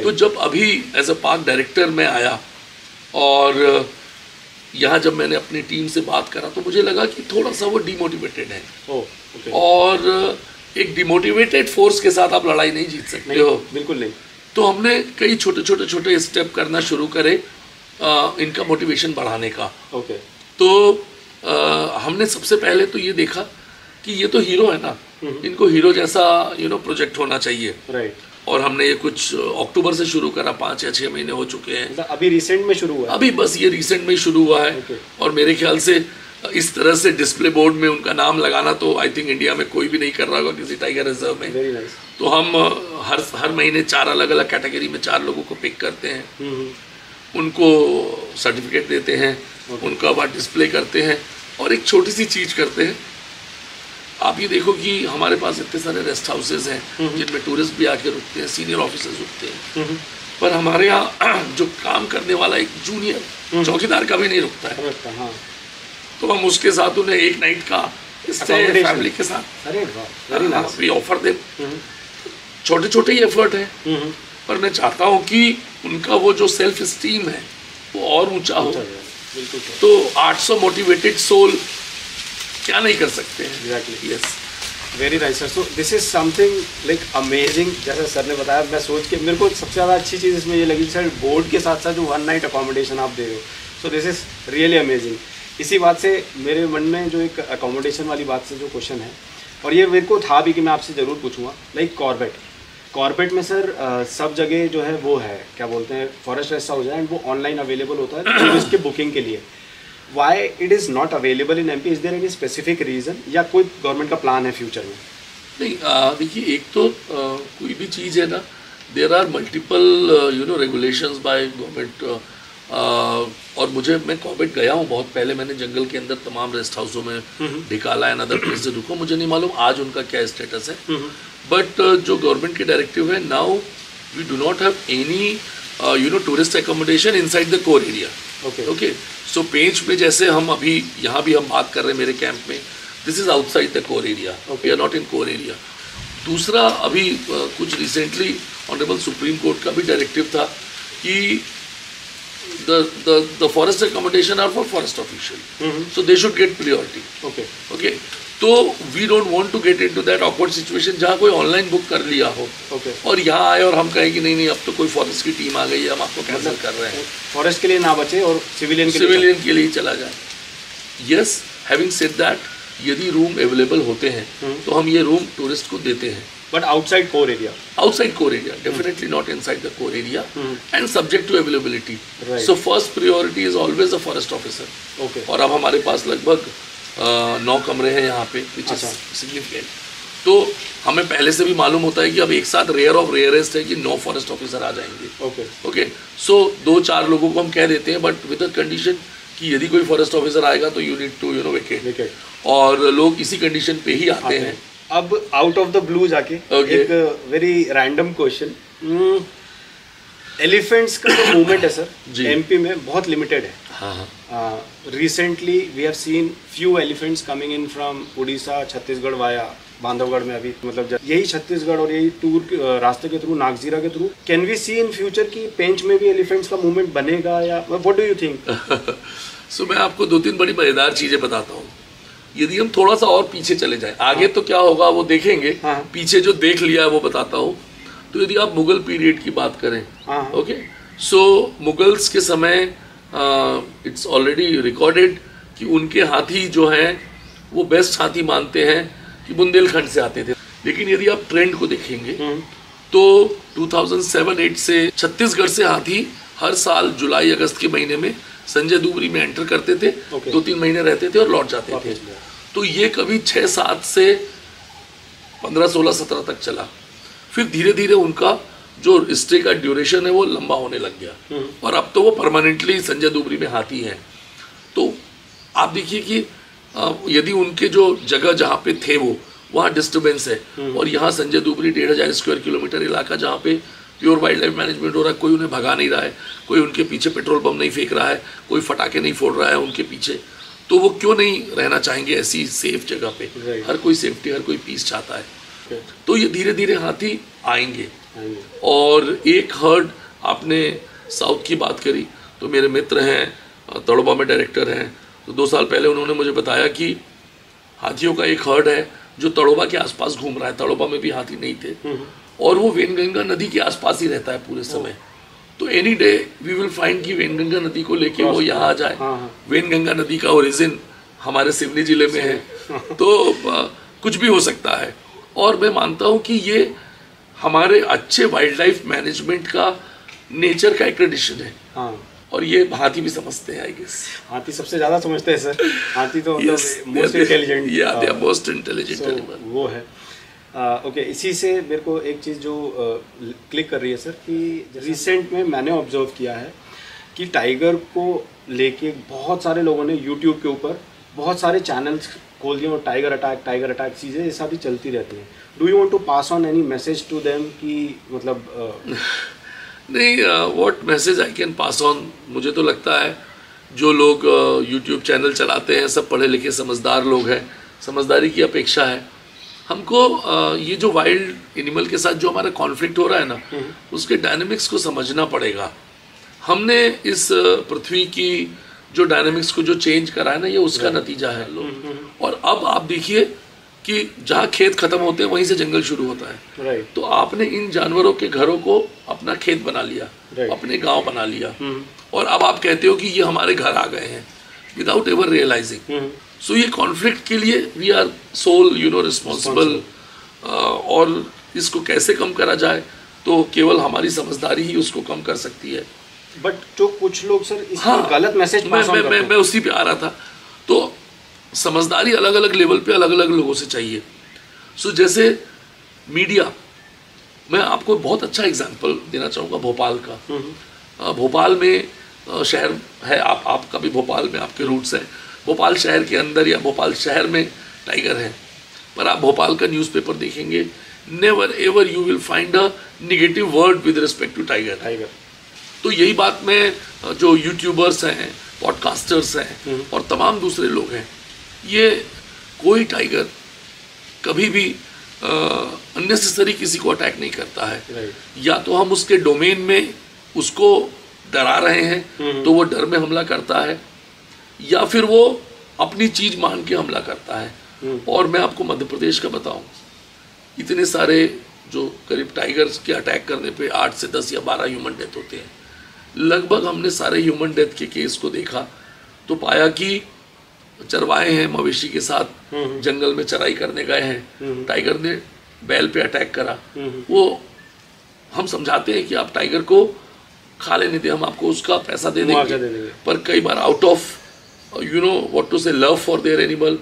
तो जब अभी एज अ पार्क डायरेक्टर मैं आया और यहाँ जब मैंने अपनी टीम से बात करा, तो मुझे लगा कि थोड़ा सा वो डिमोटिवेटेड है। और एक डिमोटिवेटेड फोर्स के साथ आप लड़ाई नहीं जीत सकते हो। बिल्कुल नहीं। तो हमने कई छोटे स्टेप करना शुरू करे इनका मोटिवेशन बढ़ाने का। तो हमने सबसे पहले तो ये देखा कि ये तो हीरो है ना, इनको हीरो जैसा प्रोजेक्ट होना चाहिए। और हमने ये कुछ अक्टूबर से शुरू करा, 5 या 6 महीने हो चुके हैं। अभी रिसेंट में शुरू हुआ है? अभी बस ये रिसेंट में शुरू हुआ है। और मेरे ख्याल से इस तरह से डिस्प्ले बोर्ड में उनका नाम लगाना तो आई थिंक इंडिया में कोई भी नहीं कर रहा होगा किसी टाइगर रिजर्व में। Very nice. तो हम हर महीने 4 अलग अलग कैटेगरी में 4 लोगों को पिक करते हैं, उनको सर्टिफिकेट देते हैं, उनका बाद डिस्प्ले करते हैं, और एक छोटी सी चीज़ करते हैं। आप ये देखो कि हमारे पास इतने सारे रेस्ट हाउसेज हैं जिनमें टूरिस्ट भी आके रुकते हैं, सीनियर ऑफिसर्स रुकते हैं, पर हमारे यहाँ जो काम करने वाला एक जूनियर चौकीदार का भी नहीं रुकता है। हाँ। तो हम उसके साथ उन्हें एक नाइट का स्टे फैमिली के साथ वी ऑफर देम। छोटे ही एफर्ट है, पर मैं चाहता हूँ कि उनका वो जो सेल्फ स्टीम है वो और ऊंचा हो। तो 800 मोटिवेटेड सोल क्या नहीं कर सकते हैं। Exactly. Yes. Very nice sir. So this is something like amazing. जैसे सर ने बताया, मैं सोच के मेरे को सबसे ज़्यादा अच्छी चीज़ इसमें ये लगी सर, बोर्ड के साथ साथ जो 1 नाइट अकोमोडेशन आप दे रहे हो. So this is really amazing. इसी बात से मेरे मन में जो एक अकोमोडेशन वाली बात से जो क्वेश्चन है, और ये मेरे को था भी कि मैं आपसे ज़रूर पूछूंगा, लाइक कॉर्बेट में सर सब जगह जो है वो है, क्या बोलते हैं, फॉरेस्ट रेस्ट हाउस है, एंड वो ऑनलाइन अवेलेबल होता है टूरिस्ट के बुकिंग के लिए. Why it is not available in MP? Is there any specific reason, या कोई गवर्नमेंट का प्लान है फ्यूचर में? नहीं, देखिए, एक तो कोई भी चीज़ है ना, there are multiple regulations by government. और मैं कॉर्बेट गया हूँ बहुत पहले, मैंने जंगल के अंदर तमाम रेस्ट हाउसों में ढिकाला एंड अदर प्लेस से रुका. मुझे नहीं मालूम आज उनका क्या स्टेटस है, बट जो गवर्नमेंट के डायरेक्टिव है, now we do not have any tourist accommodation inside the core area. Okay, so Pench में जैसे हम अभी यहाँ भी हम बात कर रहे हैं मेरे कैंप में, this is outside the core area, we are not in core area. दूसरा, अभी कुछ रिसेंटली ऑनरेबल सुप्रीम कोर्ट का भी डायरेक्टिव था कि the forest accommodation are for forest official, so they should get priority. Okay, तो we don't want to get into that awkward situation जहाँ कोई ऑनलाइन बुक कर लिया हो और यहाँ आए और हम कहें कि नहीं अब तो कोई फॉरेस्ट की टीम आ गई है, हम आपको कैंसिल कर रहे हैं. फॉरेस्ट के लिए ना बचे और सिविलियन के लिए चला जाए. यस, हैविंग सेड दैट, यदि रूम अवेलेबल होते हैं तो हम ये रूम टूरिस्ट को देते हैं, but outside core area, definitely not inside the core area, and subject to availability. Right. So first priority is always the forest officer. Okay. और अब हमारे पास लगभग 9 कमरे हैं यहाँ पे, which is significant. तो हमें पहले से भी मालूम होता है कि अब एक साथ रेयर ऑफ रेयरेस्ट है कि 9 फॉरेस्ट ऑफिसर आ जाएंगे. ओके, सो 2-4 लोगों को हम कह देते हैं, बट विद द कंडीशन कि यदि कोई फॉरेस्ट ऑफिसर आएगा तो यू नीड टू वेकेट, और लोग इसी कंडीशन पे ही आते हैं. अब आउट ऑफ द ब्लू जाके एक वेरी रैंडम क्वेश्चन, एलिफेंट्स का जो मूवमेंट है सर एमपी में बहुत लिमिटेड है. Recently we have seen few elephants coming in from Orissa, Chhattisgarh via Bandhavgarh में. अभी मतलब यही छत्तीसगढ़ और यही टूर रास्ते के थ्रू, नागजीरा के through, can we see in future की पेंच में भी एलिफेंट्स का मूवमेंट बनेगा, या what do you think? So मैं आपको 2-3 बड़ी मजेदार चीजें बताता हूँ. यदि हम थोड़ा सा और पीछे चले जाएं, आगे तो क्या होगा वो देखेंगे, पीछे जो देख लिया है वो बताता हूँ. तो यदि आप मुगल पीरियड की बात करें, ओके, सो मुगल्स के समय इट्स ऑलरेडी रिकॉर्डेड कि उनके हाथी जो हैं वो बेस्ट हाथी मानते हैं कि बुंदेलखंड से आते थे. लेकिन यदि आप ट्रेंड को देखेंगे तो 2007-8 से छत्तीसगढ़ से हाथी हर साल जुलाई अगस्त के महीने में संजय दुबरी में एंटर करते थे. 2-3 महीने रहते थे और लौट जाते थे. तो ये कभी 6-7 से 15-16-17 तक चला. फिर धीरे धीरे उनका जो स्टे का ड्यूरेशन है वो लंबा होने लग गया, और अब तो वो परमानेंटली संजय दुबरी में हाथी हैं. तो आप देखिए कि यदि उनके जो जगह जहाँ पे थे वो वहाँ डिस्टर्बेंस है, और यहाँ संजय दुबरी 1500 स्क्वायर किलोमीटर इलाका जहाँ पे प्योर वाइल्ड लाइफ मैनेजमेंट हो रहा है, कोई उन्हें भगा नहीं रहा है, कोई उनके पीछे पेट्रोल पंप नहीं फेंक रहा है, कोई फटाके नहीं फोड़ रहा है उनके पीछे, तो वो क्यों नहीं रहना चाहेंगे ऐसी सेफ जगह पे? हर कोई सेफ्टी, हर कोई पीस चाहता है. तो ये धीरे धीरे हाथी आएंगे. और एक हर्ड, आपने साउथ की बात करी, तो मेरे मित्र हैं तड़ोबा में डायरेक्टर हैं, तो 2 साल पहले उन्होंने मुझे बताया कि हाथियों का एक हर्ड है जो तड़ोबा के आसपास घूम रहा है. तड़ोबा में भी हाथी नहीं थे, और वो वेनगंगा नदी के आसपास ही रहता है पूरे समय. तो any day we will find कि वेनगंगा नदी को लेके वो यहाँ आ जाए. वेनगंगा नदी का ओरिजिन हमारे सिवनी जिले में है, तो कुछ भी हो सकता है. और मैं मानता हूँ कि ये हमारे अच्छे वाइल्ड लाइफ मैनेजमेंट का नेचर का एक ट्रेडिशन है. और ये हाथी भी समझते हैं, आई गेस. हाथी सबसे ज्यादा समझते हैं सर. हाथी तो मोस्ट इंटेलिजेंट, या they are most intelligent animal. वो है. ओके, इसी से मेरे को एक चीज़ जो क्लिक कर रही है सर, कि रिसेंट में मैंने ऑब्जर्व किया है कि टाइगर को लेके बहुत सारे लोगों ने यूट्यूब के ऊपर बहुत सारे चैनल्स खोल दिए, और टाइगर अटैक चीज़ें ये सारी चलती रहती हैं. Do you want to pass on any message to them कि मतलब नहीं, what message I can pass on, मुझे तो लगता है जो लोग यूट्यूब चैनल चलाते हैं सब पढ़े लिखे समझदार लोग हैं. समझदारी की अपेक्षा है हमको. ये जो वाइल्ड एनिमल के साथ जो हमारा कॉन्फ्लिक्ट हो रहा है ना, उसके डायनेमिक्स को समझना पड़ेगा. हमने इस पृथ्वी की जो डायनेमिक्स को जो चेंज करा है ना, ये उसका नतीजा है. और अब आप देखिए कि जहाँ खेत खत्म होते हैं वहीं से जंगल शुरू होता है। राइट। तो आपने इन जानवरों के घरों को अपना खेत बना लिया, अपने गांव बना लिया, और अब आप कहते हो कि ये हमारे घर आ गए हैं विदाउट एवर रियलाइजिंग। सो ये कॉन्फ्लिक्ट के लिए वी आर सोल रिस्पॉन्सिबल। और इसको कैसे कम करा जाए, तो केवल हमारी समझदारी ही उसको कम कर सकती है। बट जो कुछ लोग सर इसको गलत मैसेज मैं उसी पे आ रहा था। तो समझदारी अलग अलग लेवल पे अलग अलग लोगों से चाहिए। सो जैसे मीडिया, मैं आपको बहुत अच्छा एग्जांपल देना चाहूँगा भोपाल का। भोपाल में शहर है, आपका भी भोपाल में आपके रूट्स हैं। भोपाल शहर के अंदर या भोपाल शहर में टाइगर है, पर आप भोपाल का न्यूज़पेपर देखेंगे, never ever you will find a negative word with respect to tiger. तो यही बात मैं जो यूट्यूबर्स हैं, पॉडकास्टर्स हैं और तमाम दूसरे लोग हैं, ये कोई टाइगर कभी भी अननेसेसरी किसी को अटैक नहीं करता है। या तो हम उसके डोमेन में उसको डरा रहे हैं तो वो डर में हमला करता है, या फिर वो अपनी चीज मान के हमला करता है। और मैं आपको मध्य प्रदेश का बताऊं, इतने सारे जो करीब टाइगर्स के अटैक करने पे 8 से 10 या 12 ह्यूमन डेथ होते हैं। लगभग हमने सारे ह्यूमन डेथ के केस को देखा तो पाया कि चरवाए हैं, मवेशी के साथ जंगल में चराई करने गए हैं, टाइगर ने बैल पे अटैक करा। वो हम समझाते हैं कि आप टाइगर को खा लेने दें, हम आपको उसका पैसा दे देंगे, पर कई बार out of what to say, love for their animal,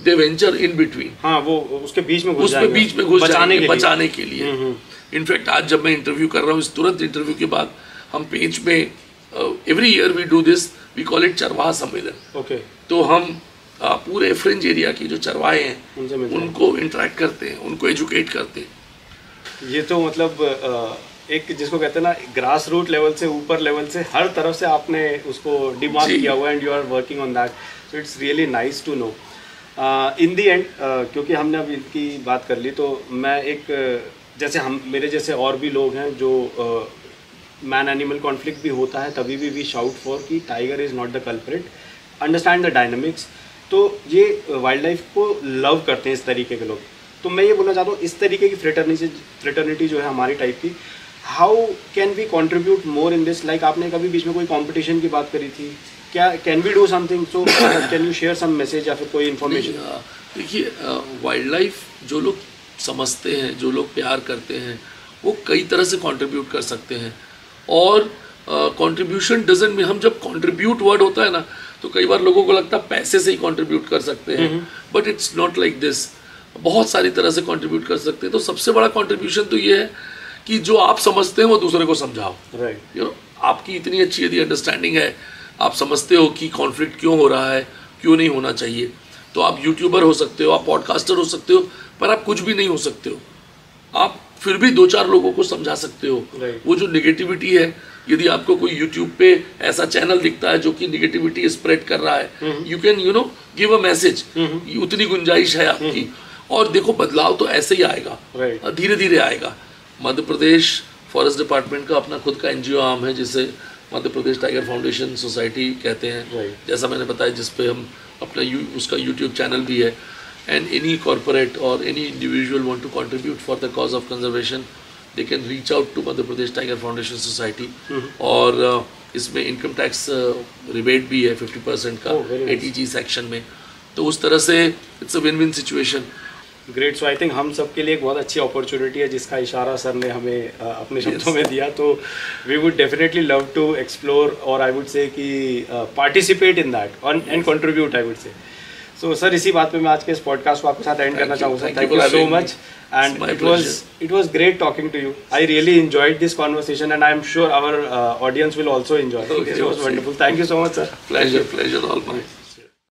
they venture in between। हाँ, वो उसके बीच में घुस जाएंगे बचाने के लिए। इनफैक्ट आज जब मैं इंटरव्यू कर रहा हूँ, इस तुरंत इंटरव्यू के बाद हम पेज में every year we do this, we call it चरवाहा सम्मेलन। ओके। तो हम पूरे फ्रिंज एरिया की जो चरवाहे हैं उनको इंटरेक्ट करते हैं, उनको एजुकेट करते हैं। ये तो मतलब एक जिसको कहते हैं ना, ग्रास रूट लेवल से ऊपर लेवल से हर तरफ से आपने उसको डिमांड किया हुआ, and you are working on that, so it's really nice to know. In the end, क्योंकि हमने अब इनकी बात कर ली, तो मैं एक जैसे हम मेरे जैसे और भी लोग हैं जो मैन एनिमल कॉन्फ्लिक्ट भी होता है, तभी भी वी शाउट फॉर कि tiger is not the culprit, understand the dynamics. तो ये वाइल्ड लाइफ को लव करते हैं इस तरीके के लोग। तो मैं ये बोलना चाहता हूँ, इस तरीके की फ्रेटर्निटी जो है हमारी टाइप की, how can we contribute more in this? Like आपने कभी बीच में कोई कंपटीशन की बात करी थी, क्या can we do something? So can you share some message या फिर कोई इन्फॉर्मेशन? देखिए, वाइल्ड लाइफ जो लोग समझते हैं, जो लोग प्यार करते हैं, वो कई तरह से कंट्रीब्यूट कर सकते हैं। और कंट्रीब्यूशन डजंट मीन, हम जब कंट्रीब्यूट वर्ड होता है ना, तो कई बार लोगों को लगता है पैसे से ही कंट्रीब्यूट कर सकते हैं, but it's not like this. बहुत सारी तरह से कंट्रीब्यूट कर सकते हैं। तो सबसे बड़ा कंट्रीब्यूशन तो ये है कि जो आप समझते हैं वो दूसरे को समझाओ। राइट। आपकी इतनी अच्छी यदि अंडरस्टैंडिंग है, आप समझते हो कि कॉन्फ्लिक्ट क्यों हो रहा है, क्यों नहीं होना चाहिए, तो आप यूट्यूबर हो सकते हो, आप पॉडकास्टर हो सकते हो, पर आप कुछ भी नहीं हो सकते हो। आप फिर भी 2-4 लोगों को समझा सकते हो। वो जो निगेटिविटी है, यदि आपको कोई यूट्यूब पे ऐसा चैनल दिखता है जो कि निगेटिविटी स्प्रेड कर रहा है, you can give a message, उतनी गुंजाइश है आपकी। और देखो, बदलाव तो ऐसे ही आएगा, धीरे धीरे आएगा। मध्य प्रदेश फॉरेस्ट डिपार्टमेंट का अपना खुद का एनजीओ आर्म है, जिसे मध्य प्रदेश टाइगर फाउंडेशन सोसाइटी कहते हैं। जैसा मैंने बताया, जिस पे हम अपना उसका यूट्यूब चैनल भी है। एंड एनी कॉर्पोरेट और any individual want to contribute for the cause of conservation, they can reach out to Madhya Pradesh tiger foundation society. और इसमें इनकम टैक्स रिबेट भी है 50% का ATG सेक्शन में। तो उस तरह से it's a win win situation. Great. So I think हम सब के लिए एक बहुत अच्छी अपॉर्चुनिटी है, जिसका इशारा सर ने हमें अपने शब्दों में दिया। तो we would definitely love to explore, और आई वुड से कि participate in that and contribute, I would say. So sir, इसी बात पे मैं आज के इस पॉडकास्ट को आपके साथ एंड करना चाहूँगा। Thank you so much, and it was great talking to you. I really enjoyed this conversation, and I am sure our audience will also enjoy. It was wonderful. Thank you so much, sir. Pleasure all mine.